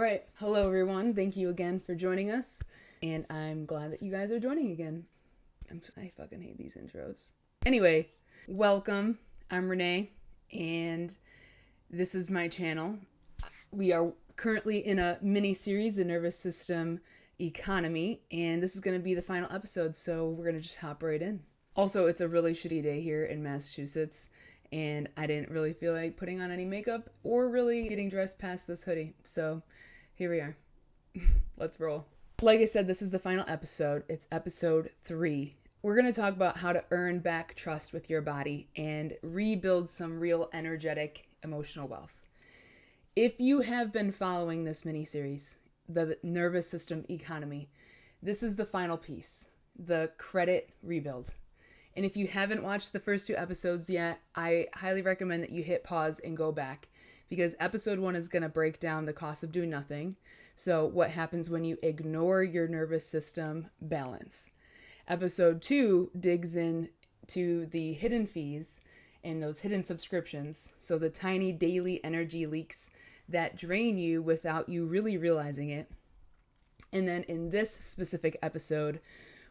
right. Hello, everyone. Thank you again for joining us. And I'm glad that you guys are joining again. I fucking hate these intros. Anyway, welcome. I'm Renee, and this is my channel. We are currently in a mini-series, The Nervous System Economy, and this is going to be the final episode, so we're going to just hop right in. Also, it's a really shitty day here in Massachusetts, and I didn't really feel like putting on any makeup or really getting dressed past this hoodie. So here we are. Let's roll. Like I said, this is the final episode. It's episode 3. We're going to talk about how to earn back trust with your body and rebuild some real energetic emotional wealth. If you have been following this mini-series, the nervous system economy, this is the final piece, the credit rebuild. And if you haven't watched the first 2 episodes yet, I highly recommend that you hit pause and go back, because episode 1 is going to break down the cost of doing nothing. So what happens when you ignore your nervous system balance. Episode 2 digs into the hidden fees and those hidden subscriptions. So the tiny daily energy leaks that drain you without you really realizing it. And then in this specific episode,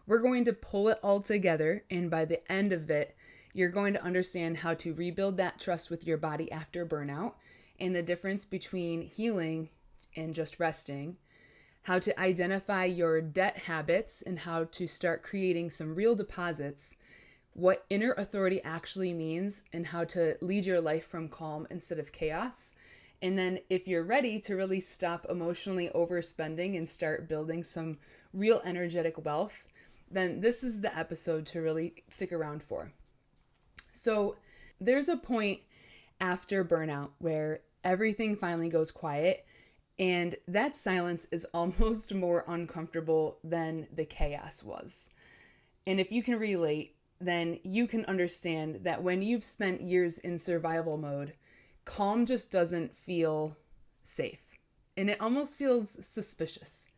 we're going to pull it all together, and by the end of it, you're going to understand how to rebuild that trust with your body after burnout, and the difference between healing and just resting, how to identify your debt habits and how to start creating some real deposits, what inner authority actually means, and how to lead your life from calm instead of chaos. And then if you're ready to really stop emotionally overspending and start building some real energetic wealth, then this is the episode to really stick around for. So there's a point after burnout where everything finally goes quiet, and that silence is almost more uncomfortable than the chaos was. And if you can relate, then you can understand that when you've spent years in survival mode, calm just doesn't feel safe. And it almost feels suspicious.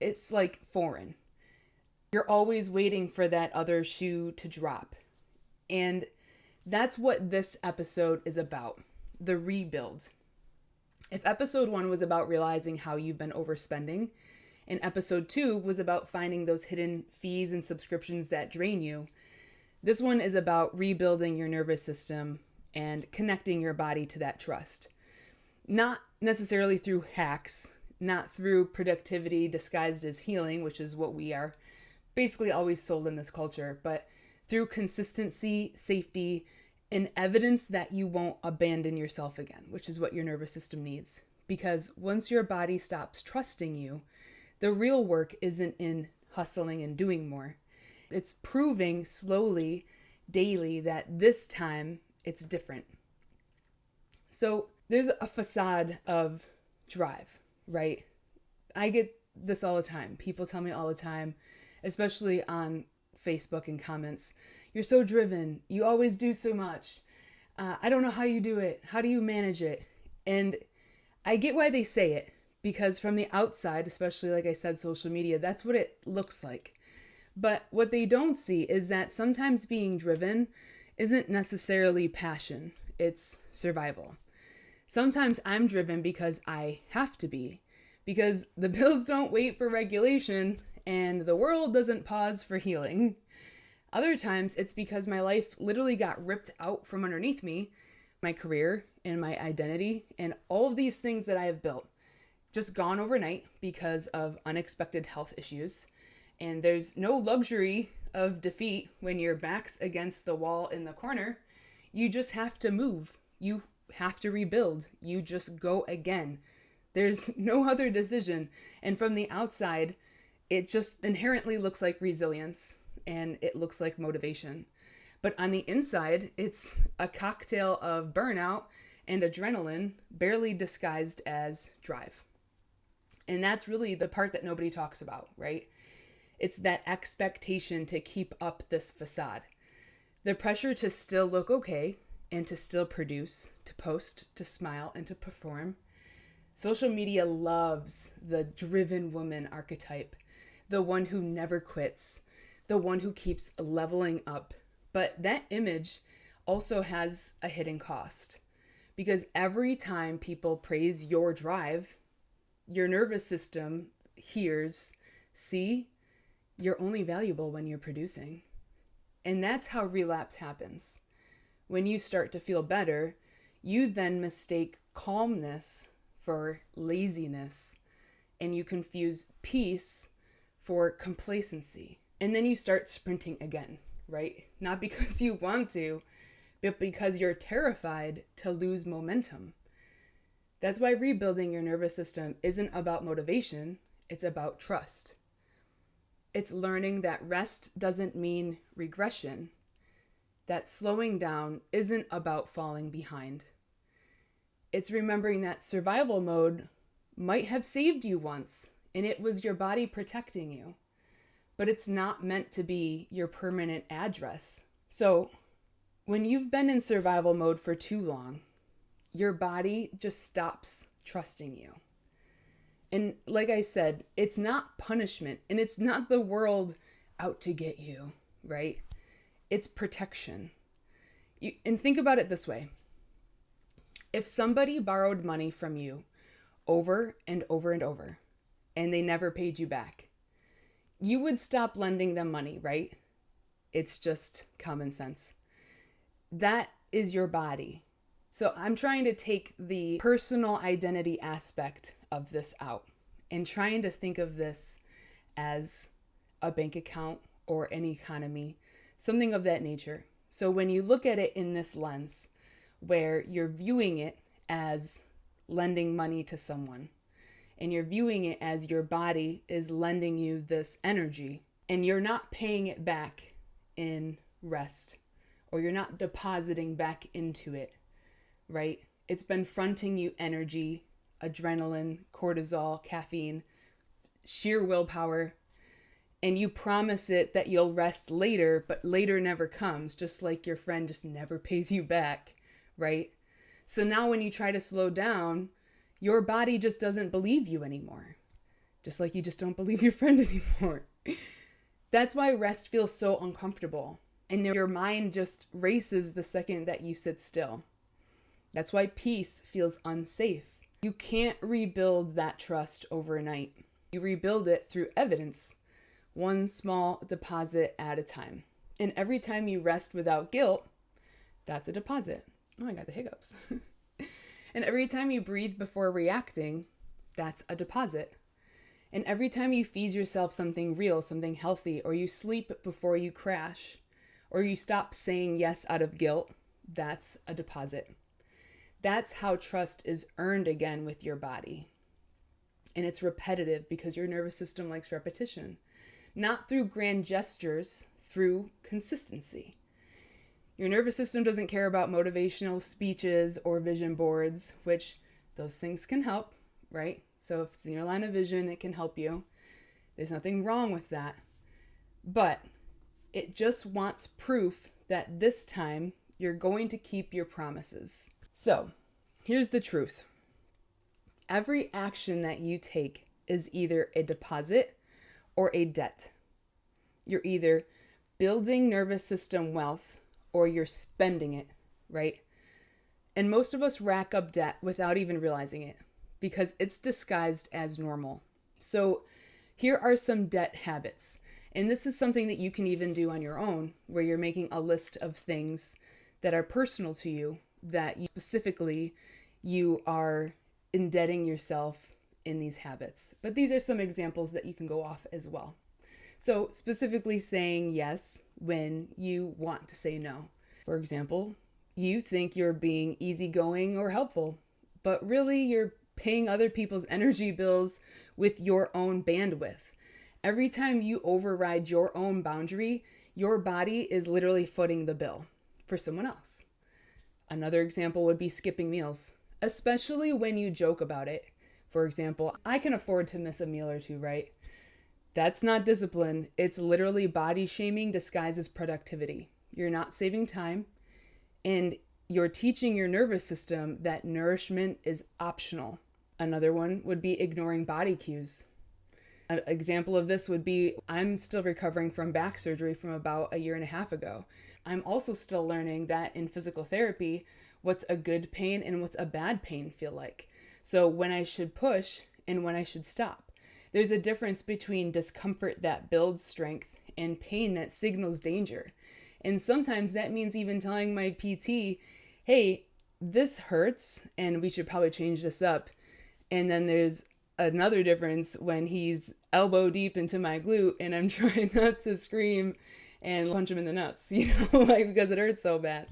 It's like foreign. You're always waiting for that other shoe to drop. And that's what this episode is about, the rebuild. If episode 1 was about realizing how you've been overspending, and episode 2 was about finding those hidden fees and subscriptions that drain you, this one is about rebuilding your nervous system and connecting your body to that trust. Not necessarily through hacks, not through productivity disguised as healing, which is what we are basically always sold in this culture, but through consistency, safety, and evidence that you won't abandon yourself again, which is what your nervous system needs. Because once your body stops trusting you, the real work isn't in hustling and doing more. It's proving slowly, daily, that this time it's different. So there's a facade of drive, right? I get this all the time. People tell me all the time, especially on Facebook and comments, you're so driven. You always do so much. I don't know how you do it. How do you manage it? And I get why they say it, because from the outside, especially like I said, social media, that's what it looks like. But what they don't see is that sometimes being driven isn't necessarily passion. It's survival. Sometimes I'm driven because I have to be, because the bills don't wait for regulation and the world doesn't pause for healing. Other times it's because my life literally got ripped out from underneath me, my career and my identity and all of these things that I have built, just gone overnight because of unexpected health issues. And there's no luxury of defeat when your back's against the wall in the corner. You just have to move. You have to rebuild. You just go again. There's no other decision. And from the outside, it just inherently looks like resilience and it looks like motivation. But on the inside, it's a cocktail of burnout and adrenaline, barely disguised as drive. And that's really the part that nobody talks about, right? It's that expectation to keep up this facade. The pressure to still look okay and to still produce, to post, to smile, and to perform. Social media loves the driven woman archetype, the one who never quits, the one who keeps leveling up. But that image also has a hidden cost, because every time people praise your drive, your nervous system hears, see, you're only valuable when you're producing. And that's how relapse happens. When you start to feel better, you then mistake calmness for laziness, and you confuse peace for complacency. And then you start sprinting again, right? Not because you want to, but because you're terrified to lose momentum. That's why rebuilding your nervous system isn't about motivation, it's about trust. It's learning that rest doesn't mean regression, that slowing down isn't about falling behind. It's remembering that survival mode might have saved you once, and it was your body protecting you, but it's not meant to be your permanent address. So when you've been in survival mode for too long, your body just stops trusting you. And like I said, it's not punishment, and it's not the world out to get you, right? It's protection. And think about it this way. If somebody borrowed money from you over and over and over, and they never paid you back, you would stop lending them money, right? It's just common sense. That is your body. So I'm trying to take the personal identity aspect of this out and trying to think of this as a bank account or an economy, something of that nature. So when you look at it in this lens, where you're viewing it as lending money to someone, and you're viewing it as your body is lending you this energy, and you're not paying it back in rest, or you're not depositing back into it, right? It's been fronting you energy, adrenaline, cortisol, caffeine, sheer willpower, and you promise it that you'll rest later, but later never comes, just like your friend just never pays you back, right? So now when you try to slow down, your body just doesn't believe you anymore. Just like you just don't believe your friend anymore. That's why rest feels so uncomfortable. And your mind just races the second that you sit still. That's why peace feels unsafe. You can't rebuild that trust overnight. You rebuild it through evidence, one small deposit at a time. And every time you rest without guilt, that's a deposit. Oh, I got the hiccups. And every time you breathe before reacting, that's a deposit. And every time you feed yourself something real, something healthy, or you sleep before you crash, or you stop saying yes out of guilt, that's a deposit. That's how trust is earned again with your body. And it's repetitive because your nervous system likes repetition. Not through grand gestures, through consistency. Your nervous system doesn't care about motivational speeches or vision boards, which those things can help, right? So if it's in your line of vision, it can help you. There's nothing wrong with that. But it just wants proof that this time you're going to keep your promises. So here's the truth. Every action that you take is either a deposit or a debt. You're either building nervous system wealth or you're spending it, right? And most of us rack up debt without even realizing it because it's disguised as normal. So here are some debt habits. And this is something that you can even do on your own, where you're making a list of things that are personal to you, that you specifically you are indebting yourself in these habits. But these are some examples that you can go off as well. So specifically saying yes when you want to say no. For example, you think you're being easygoing or helpful, but really you're paying other people's energy bills with your own bandwidth. Every time you override your own boundary, your body is literally footing the bill for someone else. Another example would be skipping meals, especially when you joke about it. For example, I can afford to miss a meal or two, right? That's not discipline. It's literally body shaming disguised as productivity. You're not saving time, and you're teaching your nervous system that nourishment is optional. Another one would be ignoring body cues. An example of this would be, I'm still recovering from back surgery from about a year and a half ago. I'm also still learning that in physical therapy, what's a good pain and what's a bad pain feel like. So when I should push and when I should stop. There's a difference between discomfort that builds strength and pain that signals danger. And sometimes that means even telling my PT, hey, this hurts and we should probably change this up. And then there's another difference when he's elbow deep into my glute and I'm trying not to scream and punch him in the nuts, like because it hurts so bad.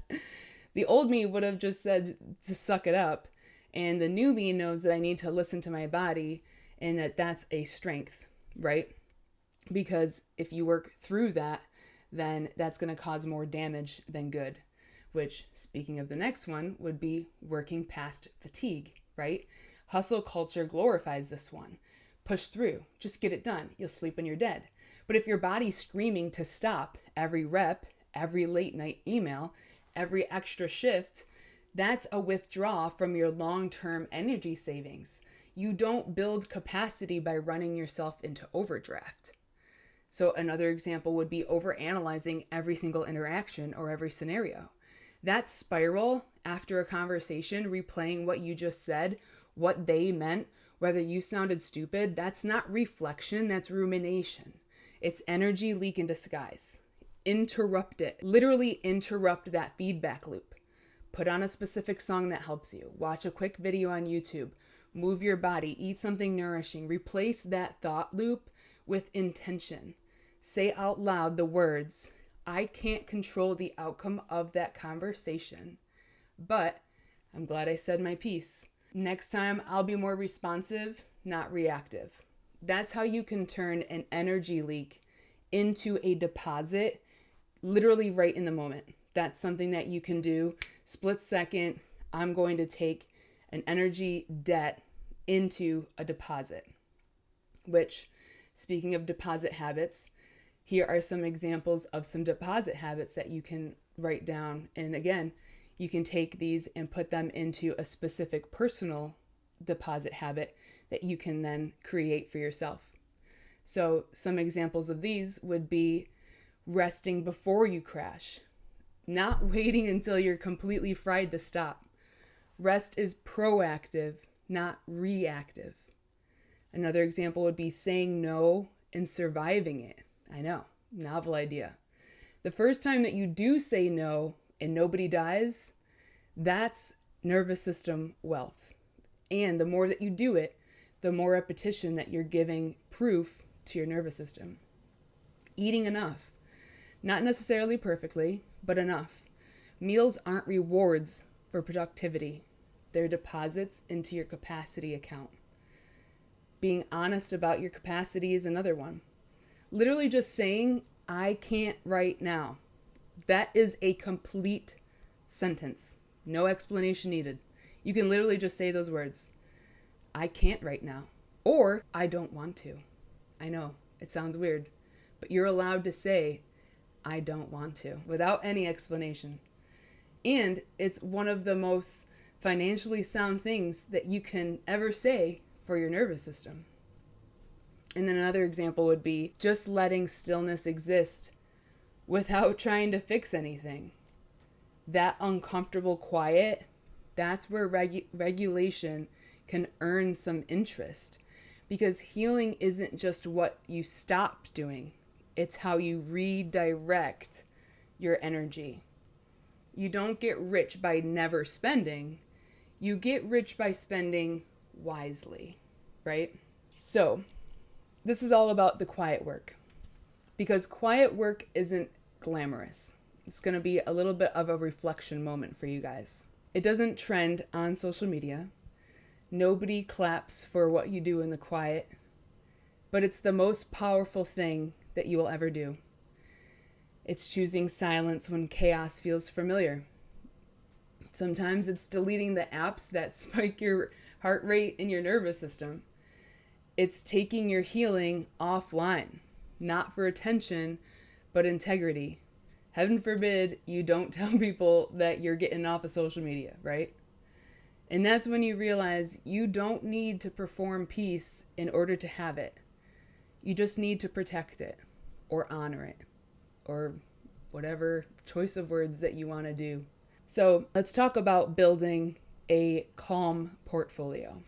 The old me would have just said to suck it up. And the new me knows that I need to listen to my body and that that's a strength, right? Because if you work through that, then that's going to cause more damage than good, which, speaking of the next one, would be working past fatigue, right? Hustle culture glorifies this one. Push through, just get it done. You'll sleep when you're dead. But if your body's screaming to stop every rep, every late night email, every extra shift, that's a withdrawal from your long-term energy savings. You don't build capacity by running yourself into overdraft. So another example would be overanalyzing every single interaction or every scenario. That spiral after a conversation, replaying what you just said, what they meant, whether you sounded stupid, that's not reflection, that's rumination. It's energy leak in disguise. Interrupt it. Literally interrupt that feedback loop. Put on a specific song that helps you. Watch a quick video on YouTube. Move your body. Eat something nourishing. Replace that thought loop with intention. Say out loud the words, I can't control the outcome of that conversation, but I'm glad I said my piece. Next time, I'll be more responsive, not reactive. That's how you can turn an energy leak into a deposit, literally right in the moment. That's something that you can do. Split second, I'm going to take an energy debt into a deposit, which, speaking of deposit habits, here are some examples of some deposit habits that you can write down. And again, you can take these and put them into a specific personal deposit habit that you can then create for yourself. So some examples of these would be resting before you crash, not waiting until you're completely fried to stop. Rest is proactive, not reactive. Another example would be saying no and surviving it. I know, novel idea. The first time that you do say no and nobody dies, that's nervous system wealth. And the more that you do it, the more repetition that you're giving proof to your nervous system. Eating enough. Not necessarily perfectly, but enough. Meals aren't rewards for productivity. They're deposits into your capacity account. Being honest about your capacity is another one. Literally just saying, I can't right now. That is a complete sentence. No explanation needed. You can literally just say those words. I can't right now. Or I don't want to. I know, it sounds weird, but you're allowed to say, I don't want to, without any explanation. And it's one of the most financially sound things that you can ever say for your nervous system. And then another example would be just letting stillness exist without trying to fix anything. That uncomfortable quiet, that's where regulation can earn some interest. Because healing isn't just what you stopped doing. It's how you redirect your energy. You don't get rich by never spending. You get rich by spending wisely, right? So, this is all about the quiet work. Because quiet work isn't glamorous. It's going to be a little bit of a reflection moment for you guys. It doesn't trend on social media. Nobody claps for what you do in the quiet. But it's the most powerful thing that you will ever do. It's choosing silence when chaos feels familiar. Sometimes it's deleting the apps that spike your heart rate and your nervous system. It's taking your healing offline, not for attention, but integrity. Heaven forbid you don't tell people that you're getting off of social media, right? And that's when you realize you don't need to perform peace in order to have it. You just need to protect it or honor it or whatever choice of words that you want to do. So let's talk about building a calm portfolio.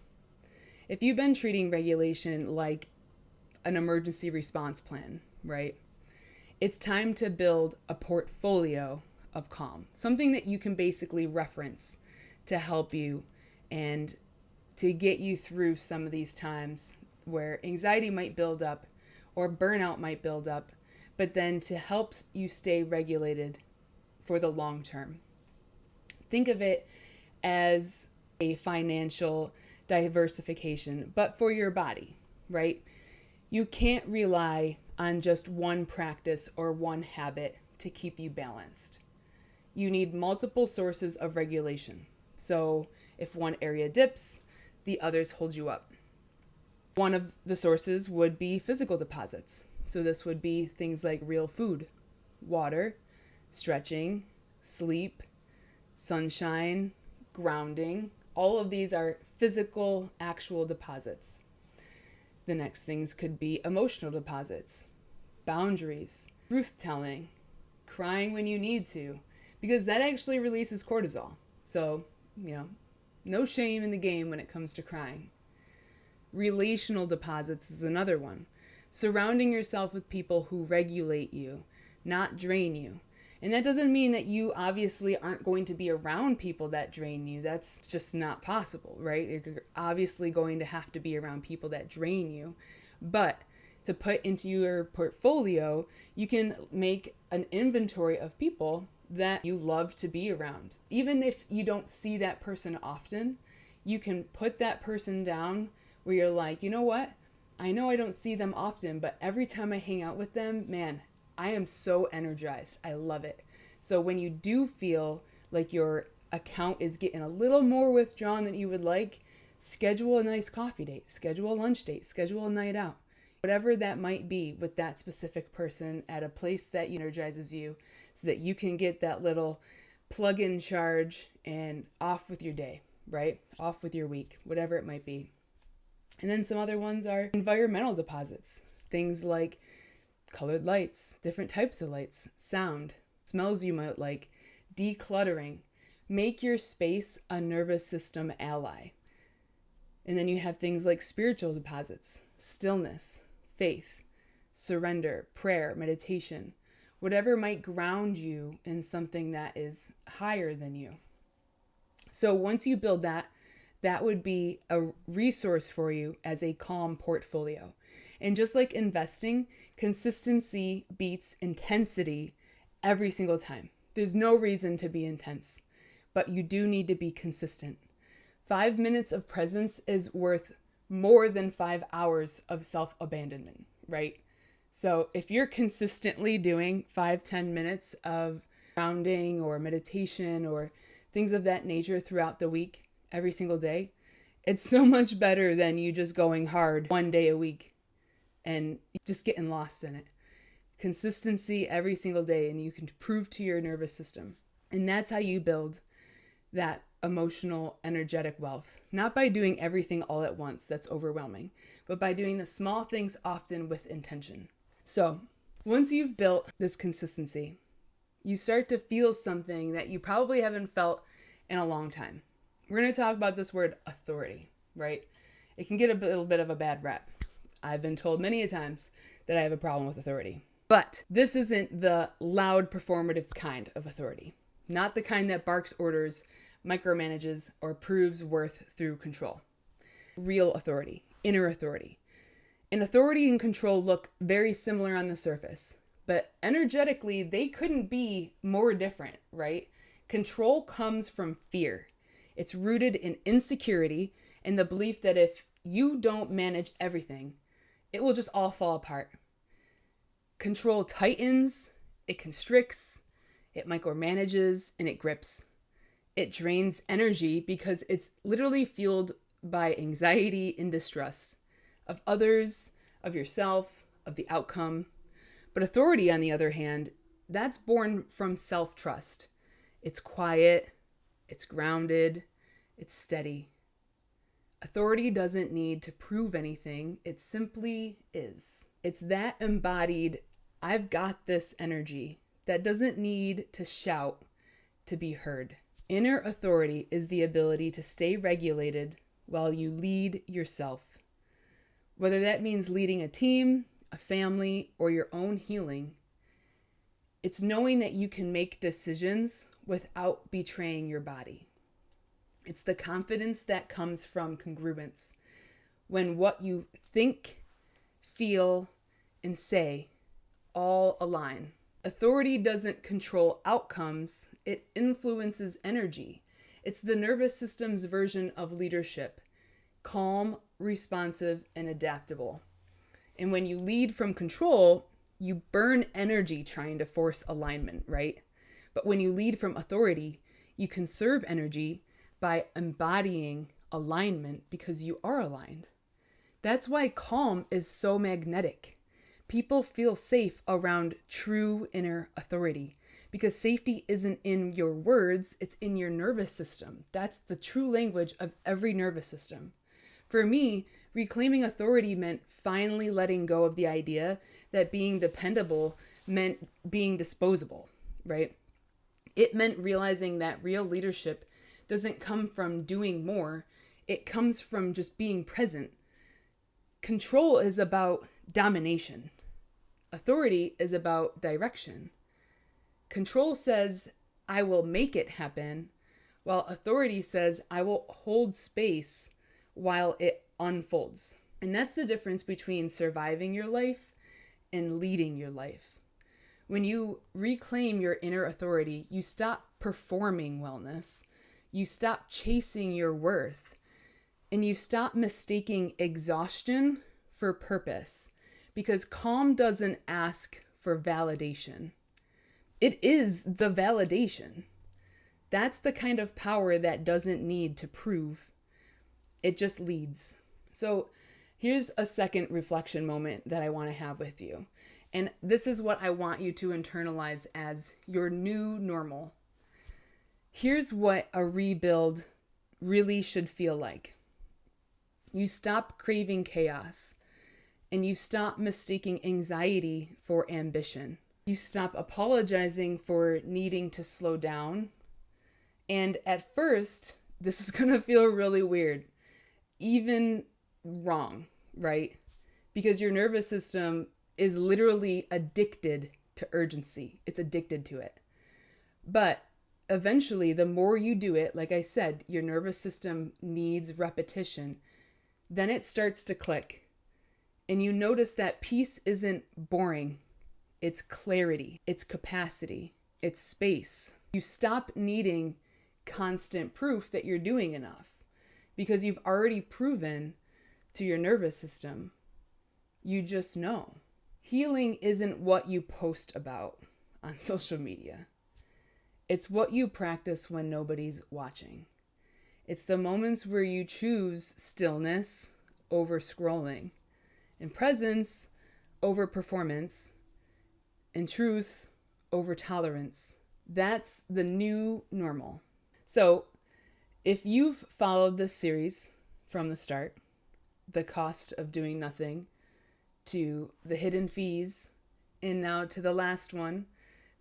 If you've been treating regulation like an emergency response plan, right? It's time to build a portfolio of calm, something that you can basically reference to help you and to get you through some of these times where anxiety might build up or burnout might build up, but then to help you stay regulated for the long term. Think of it as a financial diversification, but for your body, right? You can't rely on just one practice or one habit to keep you balanced. You need multiple sources of regulation. So if one area dips, the others hold you up. One of the sources would be physical deposits. So this would be things like real food, water, stretching, sleep, sunshine, grounding. All of these are physical, actual deposits. The next things could be emotional deposits, boundaries, truth-telling, crying when you need to, because that actually releases cortisol. So, no shame in the game when it comes to crying. Relational deposits is another one. Surrounding yourself with people who regulate you, not drain you. And that doesn't mean that you obviously aren't going to be around people that drain you. That's just not possible, right? You're obviously going to have to be around people that drain you. But to put into your portfolio, you can make an inventory of people that you love to be around. Even if you don't see that person often, you can put that person down where you're like, you know what? I know I don't see them often, but every time I hang out with them, man, I am so energized. I love it. So when you do feel like your account is getting a little more withdrawn than you would like, schedule a nice coffee date, schedule a lunch date, schedule a night out, whatever that might be with that specific person at a place that energizes you so that you can get that little plug-in charge and off with your day, right? Off with your week, whatever it might be. And then some other ones are environmental deposits, things like colored lights, different types of lights, sound, smells you might like, decluttering. Make your space a nervous system ally. And then you have things like spiritual deposits, stillness, faith, surrender, prayer, meditation, whatever might ground you in something that is higher than you. So once you build that, that would be a resource for you as a calm portfolio. And just like investing, consistency beats intensity every single time. There's no reason to be intense, but you do need to be consistent. 5 minutes of presence is worth more than 5 hours of self-abandonment, right? So if you're consistently doing 5-10 minutes of grounding or meditation or things of that nature throughout the week, every single day, it's so much better than you just going hard one day a week and just getting lost in it. Consistency every single day, and you can prove to your nervous system. And that's how you build that emotional, energetic wealth. Not by doing everything all at once, that's overwhelming, but by doing the small things often with intention. So once you've built this consistency, you start to feel something that you probably haven't felt in a long time. We're going to talk about this word authority, right? It can get a little bit of a bad rap. I've been told many a times that I have a problem with authority. But this isn't the loud performative kind of authority. Not the kind that barks orders, micromanages, or proves worth through control. Real authority, inner authority. And authority and control look very similar on the surface, but energetically, they couldn't be more different, right? Control comes from fear. It's rooted in insecurity and the belief that if you don't manage everything, it will just all fall apart. Control tightens, it constricts, it micromanages, and it grips. It drains energy because it's literally fueled by anxiety and distrust of others, of yourself, of the outcome. But authority, on the other hand, that's born from self-trust. It's quiet, it's grounded, it's steady. Authority doesn't need to prove anything, it simply is. It's that embodied, I've got this energy that doesn't need to shout to be heard. Inner authority is the ability to stay regulated while you lead yourself. Whether that means leading a team, a family, or your own healing, it's knowing that you can make decisions without betraying your body. It's the confidence that comes from congruence, when what you think, feel, and say all align. Authority doesn't control outcomes, it influences energy. It's the nervous system's version of leadership, calm, responsive, and adaptable. And when you lead from control, you burn energy trying to force alignment, right? But when you lead from authority, you conserve energy by embodying alignment because you are aligned. That's why calm is so magnetic. People feel safe around true inner authority because safety isn't in your words, it's in your nervous system. That's the true language of every nervous system. For me, reclaiming authority meant finally letting go of the idea that being dependable meant being disposable, right? It meant realizing that real leadership doesn't come from doing more, it comes from just being present. Control is about domination. Authority is about direction. Control says, I will make it happen, while authority says, I will hold space while it unfolds. And that's the difference between surviving your life and leading your life. When you reclaim your inner authority, you stop performing wellness, you stop chasing your worth, and you stop mistaking exhaustion for purpose, because calm doesn't ask for validation. It is the validation. That's the kind of power that doesn't need to prove. It just leads. So here's a second reflection moment that I want to have with you. And this is what I want you to internalize as your new normal. Here's what a rebuild really should feel like. You stop craving chaos, and you stop mistaking anxiety for ambition. You stop apologizing for needing to slow down. And at first, this is going to feel really weird, even wrong, right? Because your nervous system is literally addicted to urgency. It's addicted to it. But eventually, the more you do it, like I said, your nervous system needs repetition, then it starts to click. And you notice that peace isn't boring. It's clarity, it's capacity, it's space. You stop needing constant proof that you're doing enough because you've already proven to your nervous system. You just know. Healing isn't what you post about on social media. It's what you practice when nobody's watching. It's the moments where you choose stillness over scrolling, and presence over performance, and truth over tolerance. That's the new normal. So if you've followed this series from the start, the cost of doing nothing, to the hidden fees, and now to the last one,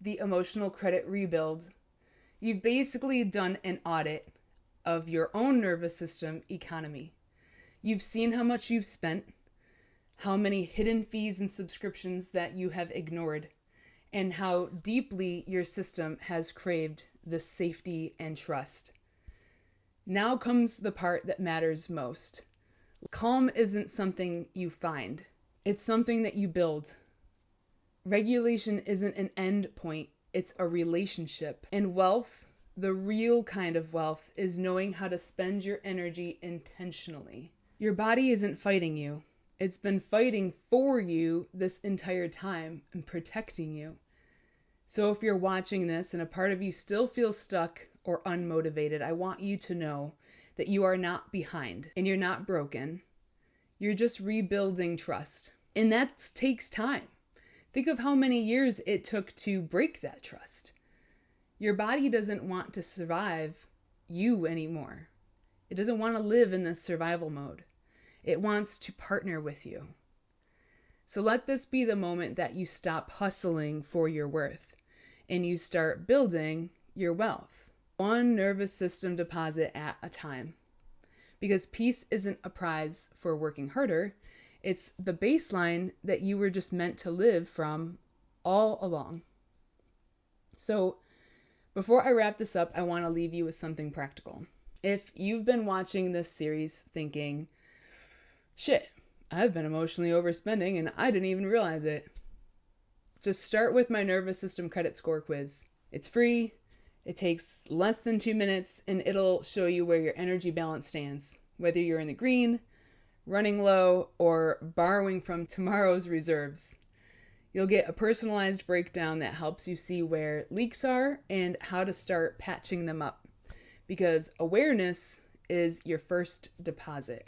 the emotional credit rebuild, you've basically done an audit of your own nervous system economy. You've seen how much you've spent, how many hidden fees and subscriptions that you have ignored, and how deeply your system has craved the safety and trust. Now comes the part that matters most. Calm isn't something you find. It's something that you build. Regulation isn't an end point. It's a relationship. And wealth, the real kind of wealth, is knowing how to spend your energy intentionally. Your body isn't fighting you. It's been fighting for you this entire time and protecting you. So if you're watching this and a part of you still feels stuck or unmotivated, I want you to know that you are not behind and you're not broken. You're just rebuilding trust. And that takes time. Think of how many years it took to break that trust. Your body doesn't want to survive you anymore. It doesn't want to live in this survival mode. It wants to partner with you. So let this be the moment that you stop hustling for your worth and you start building your wealth. One nervous system deposit at a time. Because peace isn't a prize for working harder. It's the baseline that you were just meant to live from all along. So before I wrap this up, I want to leave you with something practical. If you've been watching this series thinking, shit, I've been emotionally overspending and I didn't even realize it, just start with my nervous system credit score quiz. It's free. It takes less than 2 minutes and it'll show you where your energy balance stands, whether you're in the green, running low, or borrowing from tomorrow's reserves. You'll get a personalized breakdown that helps you see where leaks are and how to start patching them up, because awareness is your first deposit.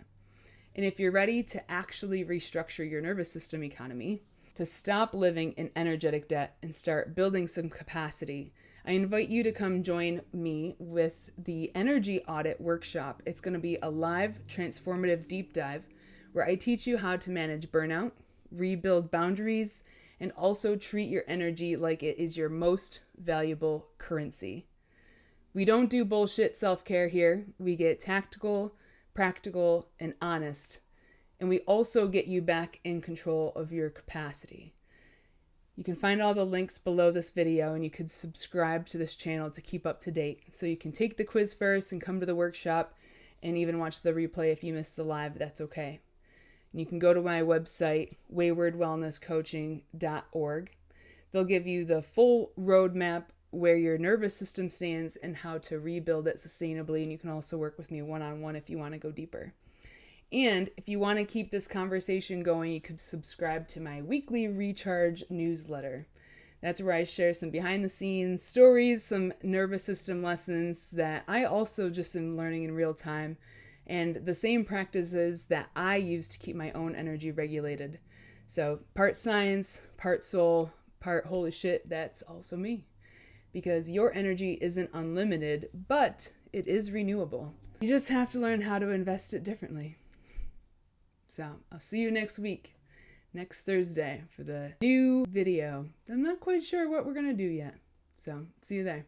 And if you're ready to actually restructure your nervous system economy, to stop living in energetic debt and start building some capacity, I invite you to come join me with the Energy Audit Workshop. It's going to be a live, transformative deep dive where I teach you how to manage burnout, rebuild boundaries, and also treat your energy like it is your most valuable currency. We don't do bullshit self-care here. We get tactical, practical, and honest. And we also get you back in control of your capacity. You can find all the links below this video, and you can subscribe to this channel to keep up to date. So you can take the quiz first and come to the workshop and even watch the replay if you missed the live, that's okay. And you can go to my website, waywardwellnesscoaching.org. They'll give you the full roadmap where your nervous system stands and how to rebuild it sustainably. And you can also work with me one-on-one if you want to go deeper. And if you want to keep this conversation going, you could subscribe to my weekly recharge newsletter. That's where I share some behind the scenes stories, some nervous system lessons that I also just am learning in real time, and the same practices that I use to keep my own energy regulated. So part science, part soul, part holy shit, that's also me. Because your energy isn't unlimited, but it is renewable. You just have to learn how to invest it differently. So I'll see you next week, next Thursday, for the new video. I'm not quite sure what we're going to do yet. So see you there.